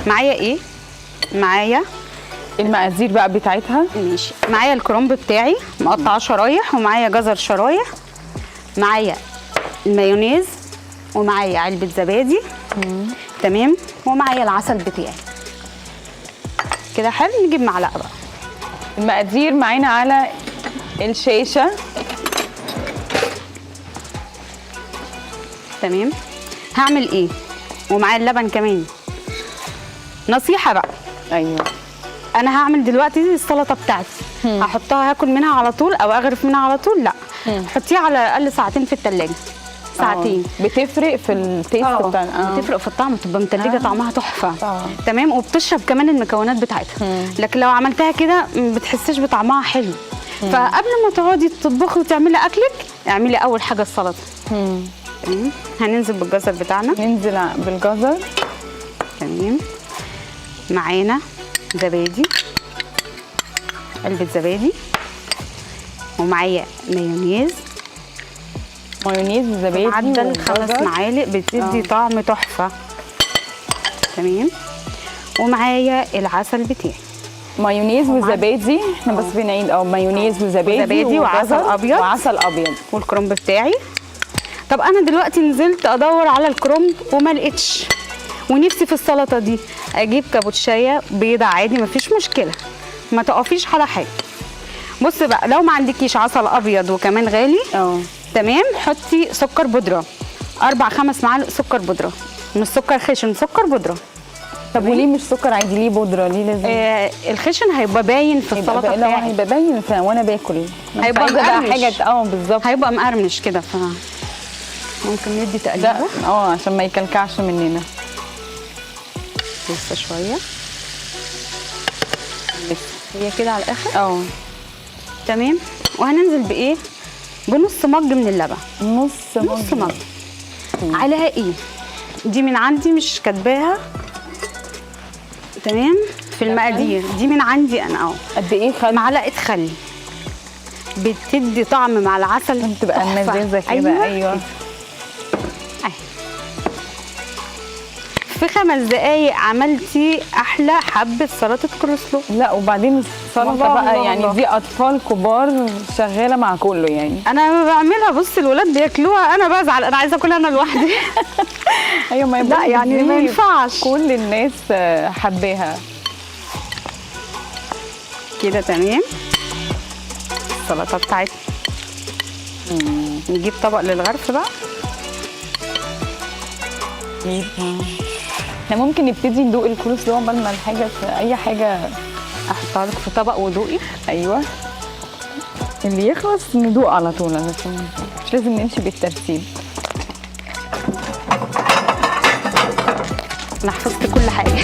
معايا ايه؟ معايا المقادير بقى بتاعتها. ماشي، معايا الكرنب بتاعي مقطعه شرايح، ومعايا جزر شرايح، معايا المايونيز، ومعايا علبه زبادي. تمام، ومعايا العسل بتاعي. كده حلو. نجيب معلقه بقى. المقادير معانا على الشاشه. تمام. هعمل ايه؟ ومعايا اللبن كمان. نصيحه بقى، ايوه. انا هعمل دلوقتي السلطه بتاعتي. هحطها هاكل منها على طول او اغرف منها على طول؟ لا. حطيها على الاقل ساعتين في الثلاجه. ساعتين. بتفرق في التيست بتاعنا. بتفرق في الطعم، تبقى متلجه طعمها تحفه. تمام، وبتشرب كمان المكونات بتاعتها. لكن لو عملتها كده ما بتحسيش بطعمها حلو. فقبل ما تقعدي تطبخي وتعملي اكلك، اعملي اول حاجه السلطه. تمام. هننزل بالجزر بتاعنا. ننزل بالجزر. تمام. معانا زبادي، علبه زبادي، ومعايا مايونيز. مايونيز وزبادي معدل 5 معالق بتدي طعم تحفه. تمام. ومعايا العسل بتاعي. مايونيز وزبادي، احنا بس بنعيد. مايونيز وزبادي وعسل ابيض. وعسل ابيض والكرنب بتاعي. طب انا دلوقتي نزلت ادور على الكرنب وما لقيتش، ونفسي في السلطه دي. اجيب كابوتشايه بيضه عادي، مفيش مشكله، ما تقفيش على حاجه. بص بقى، لو ما عندكيش عسل ابيض وكمان غالي، تمام، حطي سكر بودره. 4-5 معالق سكر بودره، مش سكر خشن، سكر بودره. طب وليه مش سكر عادي؟ ليه بودره؟ ليه لازم؟ الخشن هيبقى باين في السلطه بتاعتي. لا، هيبقى باين وانا باكل. هيبقى مقرمش حاجه بالظبط. هيبقى مقرمش كده، ف ممكن ندي تقليبه. عشان ما يكلكعش مننا. لسه شويه. هي كده على الاخر. تمام. وهننزل بايه؟ بنص مج من اللبن. نص مج. عليها ايه؟ دي من عندي، مش كاتباها. تمام. في المقادير دي من عندي انا. قد ايه خل؟ معلقه خل. بتدي طعم مع العسل، بتبقى مزازه كده. ايوه. في 5 دقايق عملتي احلى حبه سلطه كروسلو. لا، وبعدين السلطه بقى يعني دي اطفال كبار شغاله مع كله يعني. انا بعملها، بص الولاد بياكلوها، انا بزعل، انا عايزه اكلها انا لوحدي. ايوه، ما لا يعني ما ينفعش. كل الناس حباها كده. تمام. السلطه بتاعتنا. نجيب طبق للغرف بقى. احنا ممكن نبتدي ندوق الكروسلو قبل ما اي حاجه احطها لك في طبق ودوقي. ايوه، اللي يخلص ندوق على طول، مش لازم نمشي بالترتيب. انا حفظت كل حاجه.